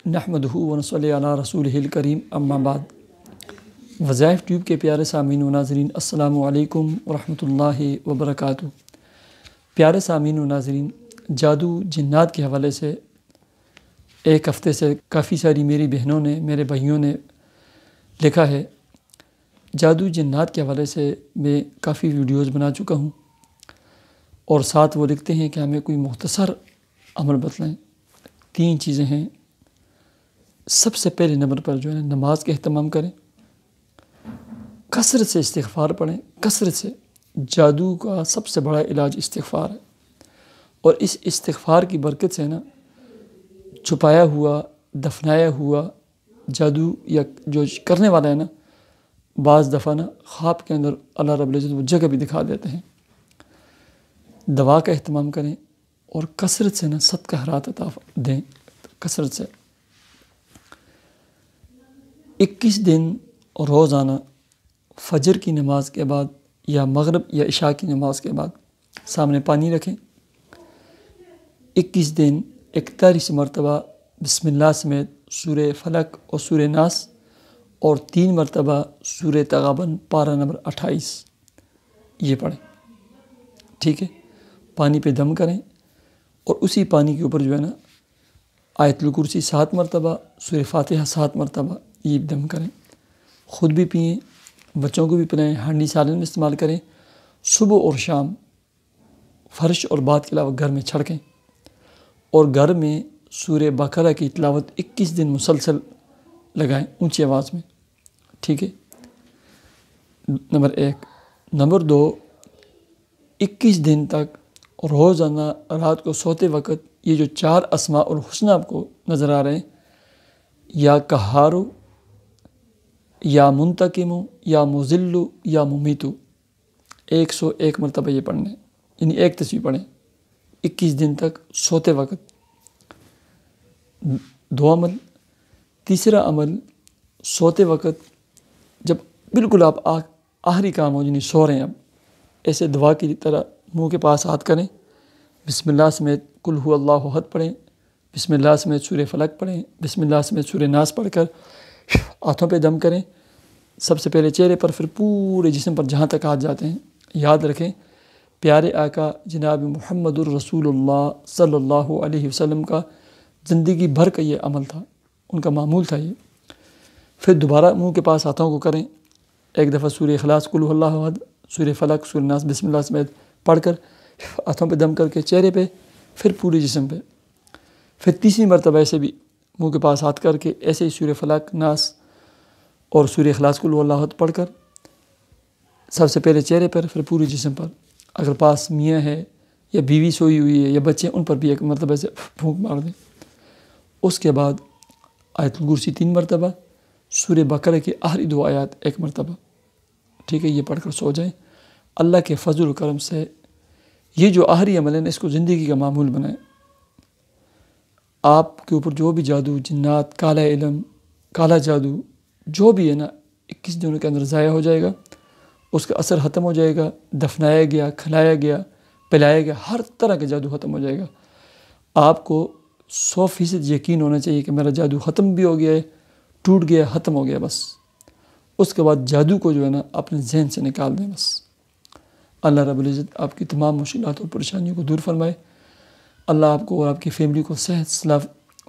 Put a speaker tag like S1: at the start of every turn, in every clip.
S1: نحمدہ و نصلی علی رسولہ الکریم اما بعد۔ وظائف ٹیوب کے پیارے سامعین و ناظرین، السلام علیکم ورحمۃ اللہ وبرکاتہ۔ پیارے سامعین و ناظرین، جادو جنات کے حوالے سے ایک ہفتے سے کافی ساری میری بہنوں نے، میرے بھائیوں نے لکھا ہے۔ جادو جنات کے حوالے سے میں کافی ویڈیوز بنا چکا ہوں، اور ساتھ وہ لکھتے ہیں کہ ہمیں کوئی مختصر عمل بتلائیں۔ 3 چیزیں ہیں۔ سب سے پہلے نمبر پر جو ہے نماز کا اہتمام کریں، کثرت سے استغفار پڑھیں، کثرت سے۔ جادو کا سب سے بڑا علاج استغفار ہے، اور اس استغفار کی برکت سے نا چھپایا ہوا، دفنایا ہوا جادو یا جو کرنے والا ہے نا، بعض دفعہ نا خواب کے اندر اللہ رب العزت وہ جگہ بھی دکھا دیتے ہیں۔ دوا کا اہتمام کریں، اور کثرت سے نا صدقہ خیرات عطا دیں، کثرت سے۔ 21 دن روزانہ فجر کی نماز کے بعد یا مغرب یا عشاء کی نماز کے بعد سامنے پانی رکھیں۔ 21 دن 41 مرتبہ بسم اللہ سمیت سورہ فلق اور سورہ ناس، اور 3 مرتبہ سورہ تغابن پارہ نمبر 28 یہ پڑھیں، ٹھیک ہے۔ پانی پہ دم کریں، اور اسی پانی کے اوپر جو ہے نا آیت الکرسی 7 مرتبہ، سورہ فاتحہ 7 مرتبہ یہ دم کریں۔ خود بھی پئیں، بچوں کو بھی پلائیں، ہانڈی سالن میں استعمال کریں۔ صبح اور شام فرش اور بات کے علاوہ گھر میں چھڑکیں، اور گھر میں سورہ بقرہ کی تلاوت 21 دن مسلسل لگائیں اونچی آواز میں، ٹھیک ہے۔ نمبر 1۔ نمبر 2، 21 دن تک روزانہ رات کو سوتے وقت یہ جو 4 اسماء الحسنی آپ کو نظر آ رہے ہیں، یا قہارو، یا منتقمو، یا مذلو، یا ممیتو، 101 مرتبہ یہ پڑھنے، یعنی ایک تسبیح پڑھیں 21 دن تک سوتے وقت۔ 2 عمل۔ تیسرا عمل، سوتے وقت جب بالکل آپ آخری کام ہو، یعنی سو رہے ہیں، اب ایسے دعا کی طرح منہ کے پاس ہاتھ کریں، بسم اللہ سمیت قل هو اللہ احد پڑھیں، بسم اللہ سمیت سورہ فلق پڑھیں، بسم اللہ سمیت سورہ ناس پڑھ کر ہاتھوں پہ دم کریں، سب سے پہلے چہرے پر، پھر پورے جسم پر جہاں تک ہاتھ جاتے ہیں۔ یاد رکھیں، پیارے آقا جناب محمد الرسول اللہ صلی اللہ علیہ وسلم کا زندگی بھر کا یہ عمل تھا، ان کا معمول تھا یہ۔ پھر دوبارہ منہ کے پاس ہاتھوں کو کریں، ایک دفعہ سورہ اخلاص قل هو اللہ احد، سورہ فلق، سورہ ناس، بسم اللہ سمیت پڑھ کر ہاتھوں پہ دم کر کے چہرے پہ، پھر پورے جسم پہ۔ پھر تیسری مرتبہ ایسے بھی منہ کے پاس ہاتھ کر کے ایسے ہی سورہ فلق، ناس اور سورہ اخلاص قل هو اللہ احد پڑھ کر سب سے پہلے چہرے پر، پھر پورے جسم پر۔ اگر پاس میاں ہے یا بیوی سوئی ہوئی ہے یا بچے، ان پر بھی ایک مرتبہ سے پھونک مار دیں۔ اس کے بعد آیت الکرسی 3 مرتبہ، سورہ بقرہ کی آخری 2 آیات 1 مرتبہ، ٹھیک ہے۔ یہ پڑھ کر سو جائیں۔ اللہ کے فضل و کرم سے یہ جو آخری عمل ہے نا، اس کو زندگی کا معمول بنائیں۔ آپ کے اوپر جو بھی جادو، جنات، کالا علم، کالا جادو جو بھی ہے نا، 21 دنوں کے اندر ضائع ہو جائے گا، اس کا اثر ختم ہو جائے گا، دفنایا گیا، کھلایا گیا، پلایا گیا، ہر طرح کا جادو ختم ہو جائے گا۔ آپ کو 100% یقین ہونا چاہیے کہ میرا جادو ختم بھی ہو گیا ہے، ٹوٹ گیا، ختم ہو گیا بس۔ اس کے بعد جادو کو جو ہے نا اپنے ذہن سے نکال دیں بس۔ اللہ رب العزت آپ کی تمام مشکلات اور پریشانیوں کو دور فرمائے۔ اللہ آپ کو اور آپ کی فیملی کو صحت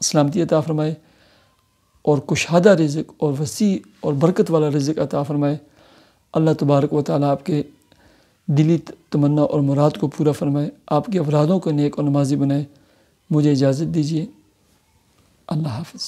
S1: سلامتی عطا فرمائے، اور کشادہ رزق اور وسیع اور برکت والا رزق عطا فرمائے۔ اللہ تبارک و تعالیٰ آپ کے دلی تمنا اور مراد کو پورا فرمائے، آپ کے افرادوں کو نیک اور نمازی بنائے۔ مجھے اجازت دیجیے، اللہ حافظ۔